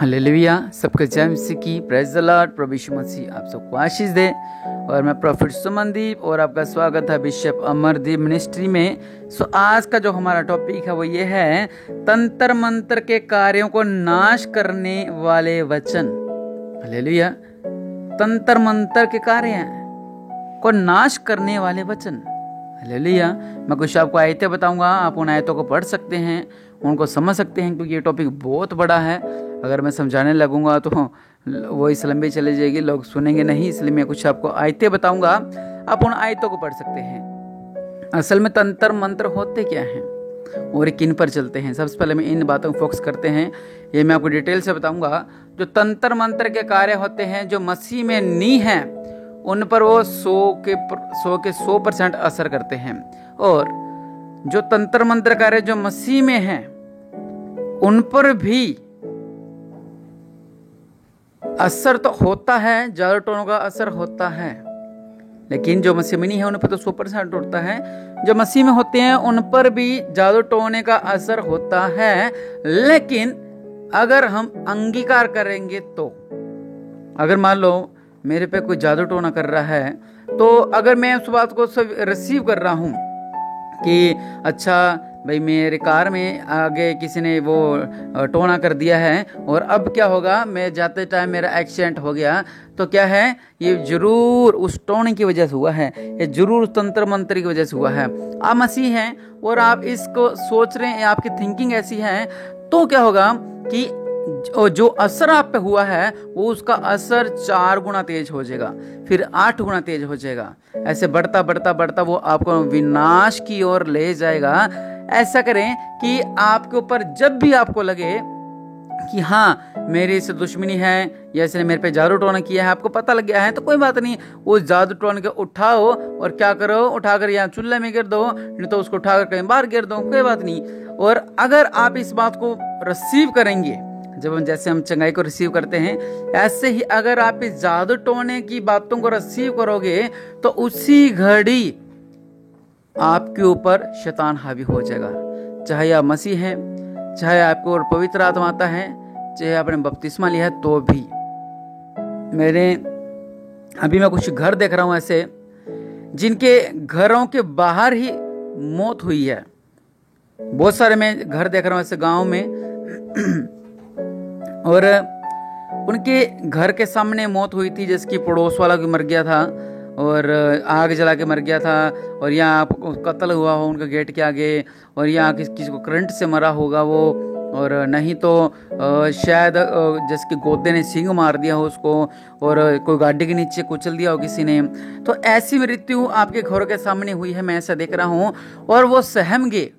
Hallelujah. सबके जय मसीह की, प्रेज द लॉर्ड। प्रभु यीशु मसीह आप सबको आशीष दे। और मैं प्रोफेट सुमनदीप और आपका स्वागत है बिशप अमरदीप मिनिस्ट्री में। आज का जो हमारा टॉपिक है वो ये है तंत्र मंत्र के कार्यों को नाश करने वाले वचन। हालेलुया। तंत्र मंत्र के कार्य को नाश करने वाले वचन। हालेलुया। मैं कुछ आपको आयतें बताऊंगा, आप उन आयतों को पढ़ सकते हैं, उनको समझ सकते हैं, क्योंकि ये टॉपिक बहुत बड़ा है। अगर मैं समझाने लगूंगा तो वो इस लंबी चली जाएगी, लोग सुनेंगे नहीं। इसलिए मैं कुछ आपको आयतें बताऊंगा, आप उन आयतों को पढ़ सकते हैं। असल में तंत्र मंत्र होते क्या हैं और किन पर चलते हैं, सबसे पहले मैं इन बातों को फोकस करते हैं। ये मैं आपको डिटेल से बताऊंगा। जो तंत्र मंत्र के कार्य होते हैं जो मसीह में नहीं है, उन पर वो 100% असर करते हैं। और जो तंत्र मंत्र कार्य जो मसीह में है उन पर भी असर तो होता है, जादू टोनों का असर होता है, लेकिन जो मसीह में नहीं है उन पर तो 100% होता है। जो मसीह में होते हैं उन पर भी जादू टोने का असर होता है, लेकिन अगर हम अंगीकार करेंगे तो, अगर मान लो मेरे पे कोई जादू टोना कर रहा है, तो अगर मैं उस बात को रिसीव कर रहा हूं कि अच्छा भाई मेरे कार में आगे किसी ने वो टोना कर दिया है और अब क्या होगा, मैं जाते टाइम मेरा एक्सीडेंट हो गया, तो क्या है, ये जरूर उस टोने की वजह से हुआ है, ये जरूर उस तंत्र मंत्र की वजह से हुआ है। आप मसीह हैं और आप इसको सोच रहे हैं, आपकी थिंकिंग ऐसी है, तो क्या होगा कि जो असर आप पे हुआ है वो उसका असर 4 गुना तेज हो जाएगा, फिर 8 गुना तेज हो जाएगा। ऐसे बढ़ता बढ़ता बढ़ता वो आपको विनाश की ओर ले जाएगा। ऐसा करें कि आपके ऊपर जब भी आपको लगे कि हाँ मेरी से दुश्मनी है या इसने मेरे पे जादू टोना किया है, आपको पता लग गया है, तो कोई बात नहीं, वो जादू टोन के उठाओ और क्या करो, उठाकर यहाँ चूल्हे में गिर दो, नहीं तो उसको उठाकर कहीं बाहर गिर दो, कोई बात नहीं। और अगर आप इस बात को रिसीव करेंगे, जब हम जैसे हम चंगाई को रिसीव करते हैं, ऐसे ही अगर आप इस जादू टोने की बातों को रिसीव करोगे तो उसी घड़ी आपके ऊपर शैतान हावी हो जाएगा। चाहे आप मसीह हैं, चाहे आपको और पवित्र आत्मा आता है, चाहे आपने बपतिस्मा लिया है, तो भी अभी मैं कुछ घर देख रहा हूं ऐसे जिनके घरों के बाहर ही मौत हुई है। बहुत सारे मैं घर देख रहा हूं ऐसे गांव में और उनके घर के सामने मौत हुई थी, जिसकी पड़ोस वाला भी मर गया था और आग जला के मर गया था, और यहाँ कत्ल हुआ हो उनका गेट के आगे, और यहाँ किसी को करंट से मरा होगा वो, और नहीं तो शायद जिसके गोदे ने सींग मार दिया हो उसको, और कोई गाड़ी के नीचे कुचल दिया हो किसी ने। तो ऐसी मृत्यु आपके घरों के सामने हुई है, मैं ऐसा देख रहा हूँ। और वो सहम गए,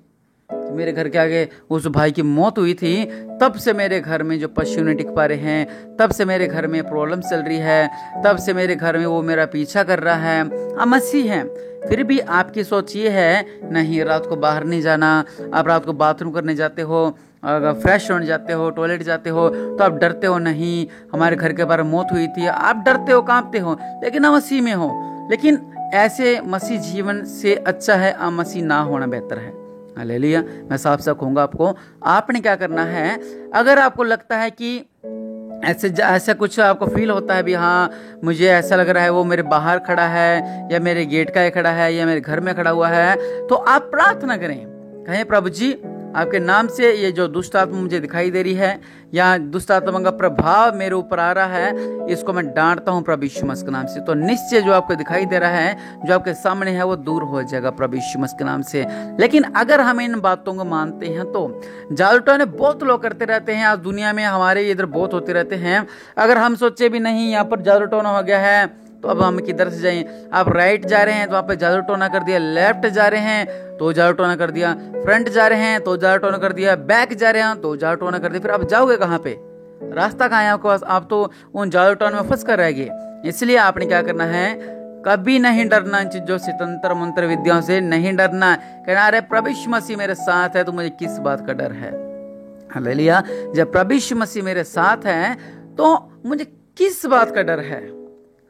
मेरे घर के आगे उस भाई की मौत हुई थी, तब से मेरे घर में जो पशु नहीं टिक पा रहे हैं, तब से मेरे घर में प्रॉब्लम चल रही है, तब से मेरे घर में वो मेरा पीछा कर रहा है। आप मसीह हैं, फिर भी आपकी सोच ये है नहीं, रात को बाहर नहीं जाना। आप रात को बाथरूम करने जाते हो, अगर फ्रेश होने जाते हो, टॉयलेट जाते हो, तो आप डरते हो, नहीं हमारे घर के बाहर मौत हुई थी, आप डरते हो, कांपते हो, लेकिन आप मसीह में हो। लेकिन ऐसे मसीह जीवन से अच्छा है आप मसीह ना होना बेहतर है। हालेलुया। मैं साफ साफ कहूंगा आपको, आपने क्या करना है, अगर आपको लगता है कि ऐसा कुछ आपको फील होता है भी, हाँ मुझे ऐसा लग रहा है वो मेरे बाहर खड़ा है या मेरे गेट का खड़ा है या मेरे घर में खड़ा हुआ है, तो आप प्रार्थना करें, कहें प्रभु जी आपके नाम से ये जो दुष्ट आत्मा मुझे दिखाई दे रही है या दुष्ट आत्मा का प्रभाव मेरे ऊपर आ रहा है, इसको मैं डांटता हूँ प्रभु यीशु मसीह के नाम से। तो निश्चय जो आपको दिखाई दे रहा है, जो आपके सामने है, वो दूर हो जाएगा प्रभु यीशु मसीह के नाम से। लेकिन अगर हम इन बातों को मानते हैं तो जादू टोने बहुत लोग करते रहते हैं, आज दुनिया में हमारे इधर बहुत होते रहते हैं। अगर हम सोचे भी नहीं यहाँ पर जादू टोना हो गया है, तो अब हम किधर से जाएं? आप राइट जा रहे हैं तो वहाँ पे जादू टोना कर दिया, लेफ्ट जा रहे हैं तो जादू टोना कर दिया, फ्रंट जा रहे हैं तो जादू टोना कर दिया, बैक जा रहे हैं तो जादू टोना कर दिया। फिर आप जाओगे कहाँ पे? रास्ता कहाँ है आपके पास? आप तो उन जादू टोने में फंस कर रह गए। इसलिए आपने क्या करना है, कभी नहीं डरना इन चीजों से, तंत्र मंत्र विद्याओं से नहीं डरना। कहना अरे प्रभु यीशु मसीह मेरे साथ है तो मुझे किस बात का डर है। हालेलुया। जब प्रभु यीशु मसीह मेरे साथ है तो मुझे किस बात का डर है।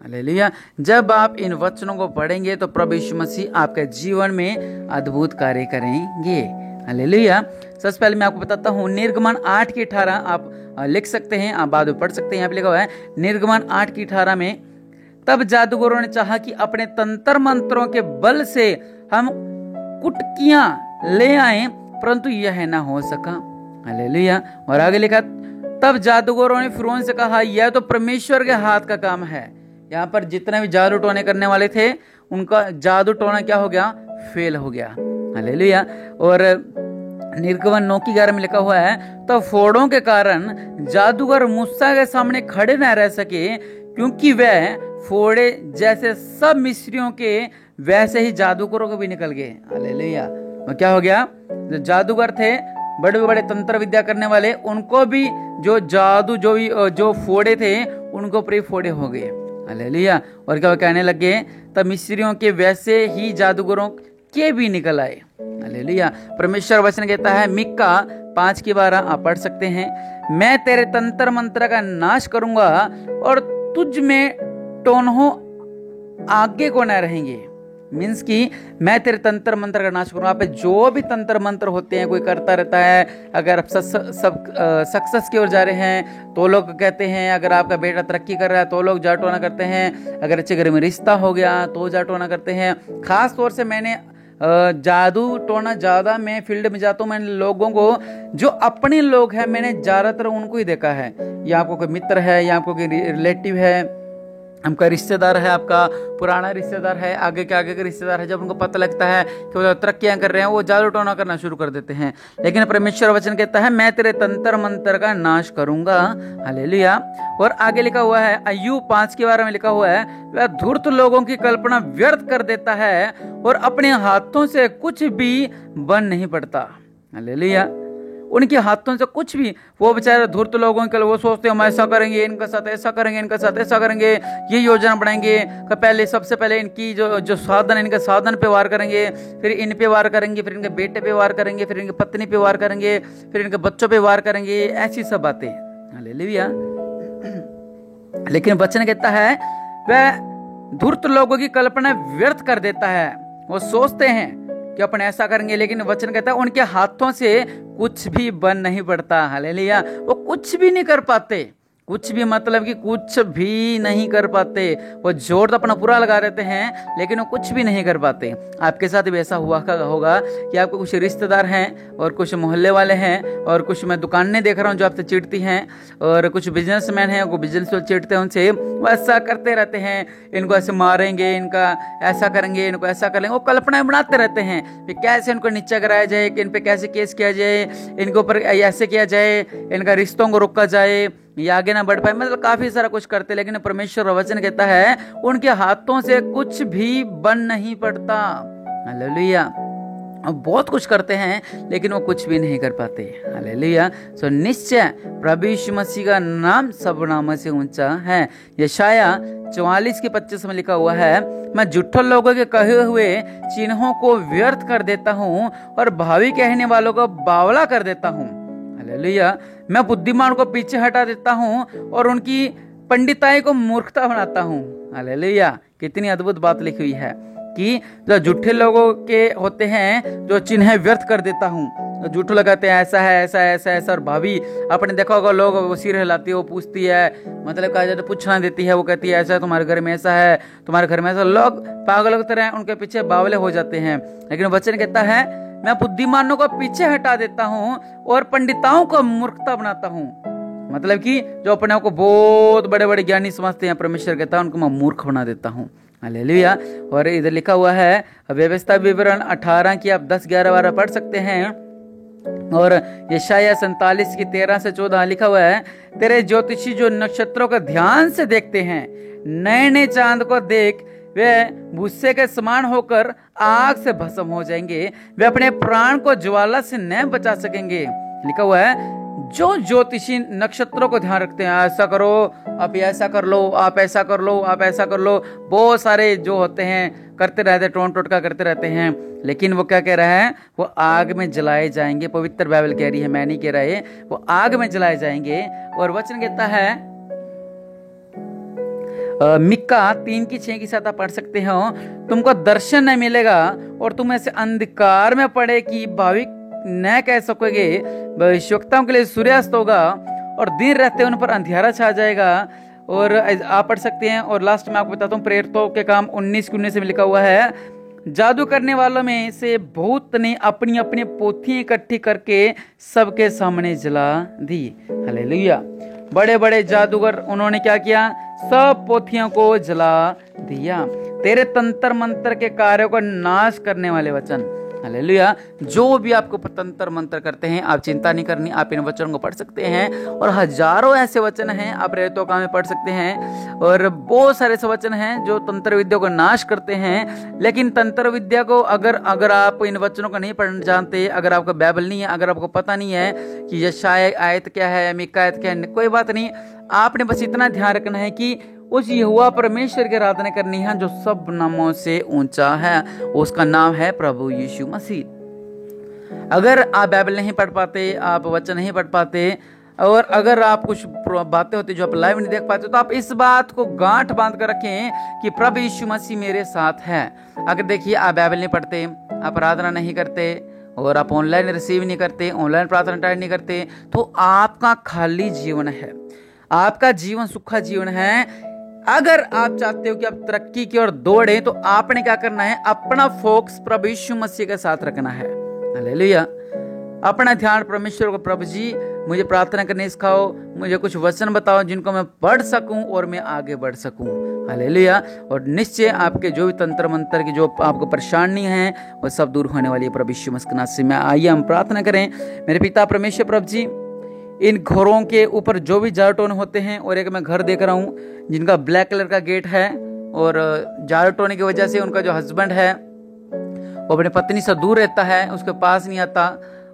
हालेलुया। जब आप इन वचनों को पढ़ेंगे तो प्रभु यीशु मसीह आपके जीवन में अद्भुत कार्य करेंगे। हालेलुया। सबसे पहले मैं आपको बताता हूँ, निर्गमन 8 की 18 आप लिख सकते हैं, आप बाद में पढ़ सकते हैं। यहाँ पे लिखा हुआ है निर्गमन 8 की 18 में, तब जादूगरों ने चाहा कि अपने तंत्र मंत्रों के बल से हम कुटकियां ले आए, परंतु यह ना हो सका। हालेलुया। और आगे लिखा, तब जादूगरों ने फिरौन से कहा, यह तो परमेश्वर के हाथ का काम है। यहाँ पर जितने भी जादू टोने करने वाले थे, उनका जादू टोना क्या हो गया? फेल हो गया। हालेलुया। और निर्गमन 9 की 11 में लिखा हुआ है, तो फोड़ों के कारण जादूगर मूसा के सामने खड़े न रह सके, क्योंकि वह फोड़े जैसे सब मिस्रियों के वैसे ही जादूगरों को भी निकल गए। हालेलुया। और क्या हो गया? जो जादूगर थे, बड़े बड़े तंत्र विद्या करने वाले, उनको भी जो जादू जो फोड़े थे, उनको पर फोड़े हो गए। हालेलुया। और क्या कहने लगे, तब मिस्रियों के वैसे ही जादूगरों के भी निकल आए। हालेलुया। परमेश्वर वचन कहता है, मिक्का 5 की 12 आप पढ़ सकते हैं, मैं तेरे तंत्र मंत्र का नाश करूंगा और तुझ में टोनहों आगे को न रहेंगे। मीन्स कि मैं तेरे तंत्र मंत्र का नाश करूंगा। पे जो भी तंत्र मंत्र होते हैं, कोई करता रहता है। अगर आप सक्सेस की ओर जा रहे हैं तो लोग कहते हैं, अगर आपका बेटा तरक्की कर रहा है तो लोग जाटोना करते हैं, अगर अच्छे घर में रिश्ता हो गया तो जाटोना करते हैं। खास तौर से मैंने जादू टोना ज़्यादा मैं फील्ड में जाता हूँ, मैंने लोगों को जो अपने लोग हैं, मैंने ज़्यादातर उनको ही देखा है। या आपको कोई मित्र है, या आपको कोई रिलेटिव है, आपका रिश्तेदार है, आपका पुराना रिश्तेदार है, आगे के रिश्तेदार है, जब उनको पता लगता है कि वो तरक्कियां कर रहे हैं, वो जादू टोना करना शुरू कर देते हैं। लेकिन परमेश्वर वचन कहता है, मैं तेरे तंत्र मंत्र का नाश करूंगा। हालेलुया। और आगे लिखा हुआ है, अय्यूब 5 के 12 में लिखा हुआ है, वह धूर्त लोगों की कल्पना व्यर्थ कर देता है और अपने हाथों से कुछ भी बन नहीं पड़ता। हालेलुया। उनके हाथों से कुछ भी, वो बेचारे धूर्त लोगों के, वो सोचते हैं हम ऐसा करेंगे, इनका साथ ऐसा करेंगे, इनका साथ ऐसा करेंगे, ये योजना बनाएंगे। पहले सबसे पहले इनकी जो साधन, इनके साधन पे वार करेंगे, फिर इन पे वार करेंगे, फिर इनके बेटे पे वार करेंगे, फिर इनके पत्नी पे वार करेंगे, फिर इनके बच्चों पे वार करेंगे। ऐसी सब बातें। हालेलुया। लेकिन वचन कहता है, वह धूर्त लोगों की कल्पना व्यर्थ कर देता है। वो सोचते हैं कि अपन ऐसा करेंगे, लेकिन वचन कहता है उनके हाथों से कुछ भी बन नहीं पड़ता। हालेलुया। वो कुछ भी नहीं कर पाते, कुछ भी मतलब कि कुछ भी नहीं कर पाते। वो जोर तो अपना पूरा लगा देते हैं, लेकिन वो कुछ भी नहीं कर पाते। आपके साथ भी ऐसा हुआ होगा कि आपको कुछ रिश्तेदार हैं, और कुछ मोहल्ले वाले हैं, और कुछ मैं दुकानें देख रहा हूँ जो आपसे चिढ़ती हैं, और कुछ बिजनेसमैन हैं, वो बिजनेस चिढ़ते हैं उनसे, वो ऐसा करते रहते हैं, इनको ऐसे मारेंगे, इनका ऐसा करेंगे, इनको ऐसा करेंगे। वो कल्पनाएं बनाते रहते हैं कि कैसे इनको नीचा कराया जाए, कि इन पे कैसे केस किया जाए, इनके ऊपर ऐसे किया जाए, इनका रिश्तों को रोका जाए, ये आगे ना बढ़ पाए। मतलब काफी सारा कुछ करते, लेकिन परमेश्वर वचन कहता है उनके हाथों से कुछ भी बन नहीं पड़ता। हालेलुया। और बहुत कुछ करते हैं, लेकिन वो कुछ भी नहीं कर पाते। हालेलुया। सो निश्चय प्रभु यीशु मसीह का नाम सब नामों से ऊंचा है। यशाया 44 के 25 में लिखा हुआ है, मैं झूठे लोगों के कहे हुए चिन्हों को व्यर्थ कर देता हूँ और भावी कहने वालों को बावला कर देता हूँ। हालेलुया। मैं बुद्धिमान को पीछे हटा देता हूँ और उनकी पंडिताई को मूर्खता बनाता हूँ। हालेलुया। कितनी अद्भुत बात लिखी हुई है कि जो झूठे लोगों के होते हैं, जो चिन्ह व्यर्थ कर देता हूँ। झूठे लगाते हैं ऐसा है, ऐसा है, ऐसा है, और भाभी आपने देखा होगा, लोग वो सिर हिलाती है, वो पूछती है, मतलब कहा जाए तो पूछना देती है, वो कहती है ऐसा है, तुम्हारे घर में ऐसा है, तुम्हारे घर में ऐसा। लोग पागल की तरह उनके पीछे बावले हो जाते हैं। लेकिन वचन कहता है, मैं बुद्धिमानों को पीछे हटा देता हूँ और पंडिताओं को मूर्खता बनाता हूँ। मतलब कि जो अपने आप को बहुत बड़े बड़े ज्ञानी समझते हैं, परमेश्वर कहता है उनको मैं मूर्ख बना देता हूँ। हालेलुया। और इधर लिखा हुआ है व्यवस्था विवरण 18 की आप 10, 11, 12 पढ़ सकते हैं। और यशाया 47 की 13 से 14 लिखा हुआ है, तेरे ज्योतिषी जो नक्षत्रों को ध्यान से देखते हैं, नए नए चांद को देख, वे भूसे के समान होकर आग से भस्म हो जाएंगे, वे अपने प्राण को ज्वाला से न बचा सकेंगे। लिखा हुआ है, जो ज्योतिषी नक्षत्रों को ध्यान रखते हैं, ऐसा करो, आप ऐसा कर लो, आप ऐसा कर लो, आप ऐसा कर लो, बहुत सारे जो होते हैं करते रहते, टोटका करते रहते हैं। लेकिन वो क्या कह रहा है, वो आग में जलाए जाएंगे। पवित्र बाइबल कह रही है, मैं नहीं कह रहा है, वो आग में जलाए जाएंगे। और वचन कहता है मिक्का 3 की 6 की 7 आप पढ़ सकते हो, तुमको दर्शन नहीं मिलेगा और तुम ऐसे अंधकार में पड़े कि भावी न कह सकोगे। भविष्यवक्ताओं के लिए सूर्यास्त होगा और दिन रहते उन पर अंधियारा छा जाएगा। और आप पढ़ सकते हैं। और लास्ट में आपको बताता हूँ, प्रेरितों के काम 19 में लिखा हुआ है, जादू करने वालों में से बहुत ने अपनी अपनी पोथियां इकट्ठी करके सबके सामने जला दी। हालेलुया। बड़े बड़े जादूगर उन्होंने क्या किया, सब पोथियों को जला दिया। तेरे तंत्र मंत्र के कार्यों को नाश करने वाले वचन, हालेलुया। जो भी आपको तंत्र मंत्र करते हैं, आप चिंता नहीं करनी, आप इन वचनों को पढ़ सकते हैं। और हजारों ऐसे वचन हैं, आप प्रेरितों का में पढ़ सकते हैं। और बहुत सारे ऐसे वचन हैं जो तंत्र विद्या को नाश करते हैं। लेकिन तंत्र विद्या को अगर आप इन वचनों को नहीं पढ़ना जानते, अगर आपका बाइबल नहीं है, अगर आपको पता नहीं है कि यशायाह आयत क्या है, मीका आयत क्या है, कोई बात नहीं। आपने बस इतना ध्यान रखना है कि उस यहोवा परमेश्वर की आराधना करनी है जो सब नामों से ऊंचा है, उसका नाम है प्रभु यीशु मसीह। अगर आप बाइबल नहीं पढ़ पाते, आप वचन नहीं पढ़ पाते, और अगर आप कुछ बातें होती जो आप लाइव नहीं देख पाते, तो आप इस बात को गांठ बांध कर रखें कि प्रभु यीशु मसीह मेरे साथ है। अगर देखिए आप बाइबल नहीं पढ़ते, आप आराधना नहीं करते, और आप ऑनलाइन रिसीव नहीं करते, ऑनलाइन प्रार्थना अटेंड नहीं करते, तो आपका खाली जीवन है, आपका जीवन सूखा जीवन है। अगर आप चाहते हो कि आप तरक्की की ओर दौड़े, तो आपने क्या करना है, अपना फोकस प्रभु यीशु मसीह के साथ रखना है। हालेलुया। अपना ध्यान परमेश्वर को, प्रभु जी मुझे प्रार्थना करने सिखाओ, मुझे कुछ वचन बताओ जिनको मैं पढ़ सकूं और मैं आगे बढ़ सकूं। हालेलुया। और निश्चय आपके जो भी तंत्र मंत्र की जो आपको परेशानी है, वो सब दूर होने वाली है प्रभु यीशु मसीह के नाम से। मैं आइए हम प्रार्थना करें। मेरे पिता परमेश्वर प्रभु जी, इन घरों के ऊपर जो भी जारटोन होते हैं, और एक मैं घर देख रहा हूँ जिनका ब्लैक कलर का गेट है, और जारटोने की वजह से उनका जो हस्बैंड है वो अपनी पत्नी से दूर रहता है, उसके पास नहीं आता,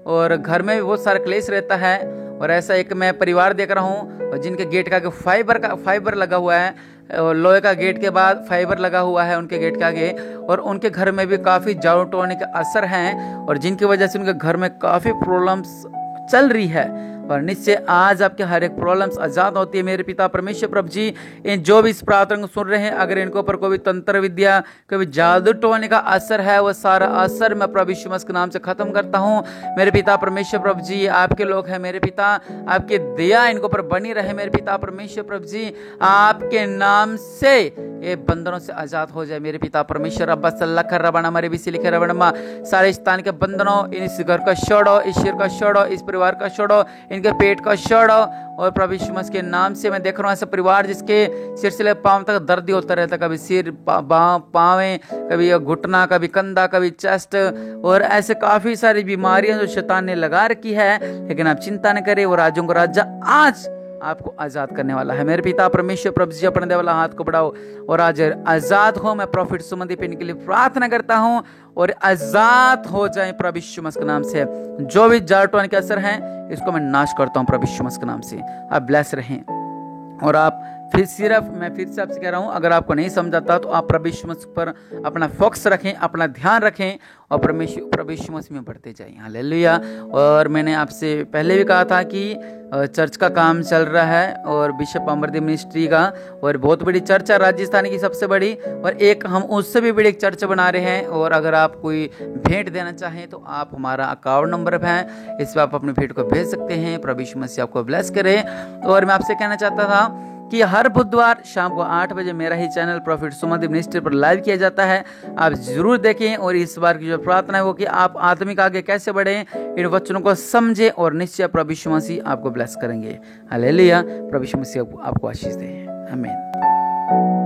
और घर में भी बहुत सारा क्लेश रहता है। और ऐसा एक मैं परिवार देख रहा हूँ जिनके गेट का फाइबर लगा हुआ है, और लोहे का गेट के बाद फाइबर लगा हुआ है उनके गेट के आगे, और उनके घर में भी काफ़ी जारटोने के असर हैं, और जिनकी वजह से उनके घर में काफ़ी प्रॉब्लम्स चल रही है। और निश्चय आज आपके हर एक प्रॉब्लम्स आजाद होती है मेरे पिता परमेश्वर प्रभु जी। इन जो भी इस प्रार्थना को सुन रहे हैं, अगर इनको ऊपर कोई तंत्र विद्या, कोई जादू टोने का असर है, वो सारा असर मैं प्रभु यीशु मसीह के नाम से खत्म करता हूँ। मेरे पिता परमेश्वर प्रभु जी, आपके लोग हैं मेरे पिता, आपकी दया इनको पर बनी रहे मेरे पिता परमेश्वर प्रभु जी। आपके नाम से ये बंधनों से आजाद हो जाए मेरे पिता परमेश्वर। अब्बा सल्ला कर रबाना मरे बिसी लिखे रबनमा, सारे स्थान के बंधनों, इस घर का छोड़ो, इस शरीर का छोड़ो, इस परिवार का छोड़ो, इनके पेट का छोड़ो। और प्रभु यीशु मसीह के नाम से मैं देख रहा हूँ ऐसा परिवार जिसके सिर से पांव तक दर्द होता रहता, कभी सिर, पाँवें, कभी घुटना, कभी कंधा, कभी चेस्ट, और ऐसे काफी सारी बीमारियां जो शैतान ने लगा रखी है। लेकिन आप चिंता न करें, वो राजों का राजा आज आपको आजाद करने वाला है मेरे पिता परमेश्वर प्रभु जी। अपने देवला हाथ को बढ़ाओ और आज आजाद हो। मैं प्रॉफिट सुमनदीप इनके लिए प्रार्थना करता हूं और आजाद हो जाए प्रभु यीशु मसीह के नाम से। जो भी जारटोन के असर हैं, इसको मैं नाश करता हूं प्रभु यीशु मसीह के नाम से। आप ब्लेस रहें। और आप मैं फिर से आपसे कह रहा हूं, अगर आपको नहीं समझाता तो आप प्रभु यीशु मसीह पर अपना फोकस रखें, अपना ध्यान रखें, और प्रभु यीशु मसीह में बढ़ते जाएं। हालेलुया। और मैंने आपसे पहले भी कहा था कि चर्च का काम चल रहा है, और बिशप अमरदीप मिनिस्ट्री का, और बहुत बड़ी चर्च है राजस्थान की सबसे बड़ी, और एक हम उससे भी बड़ी एक चर्च बना रहे हैं। और अगर आप कोई भेंट देना चाहें तो आप हमारा अकाउंट नंबर है, इस पर आप अपनी भेंट को भेज सकते हैं। प्रभु यीशु मसीह आपको ब्लेस करे। और मैं आपसे कहना चाहता था कि हर बुधवार शाम को 8 बजे मेरा ही चैनल प्रॉफिट सुमनदीप मिनिस्ट्री पर लाइव किया जाता है, आप जरूर देखें। और इस बार की जो प्रार्थना है वो कि आप आत्मिक आगे कैसे बढ़ें, इन वचनों को समझें, और निश्चय प्रभु यीशु मसीह आपको ब्लेस करेंगे। हालेलुया। प्रभु यीशु मसीह आपको आशीष दे। आमीन।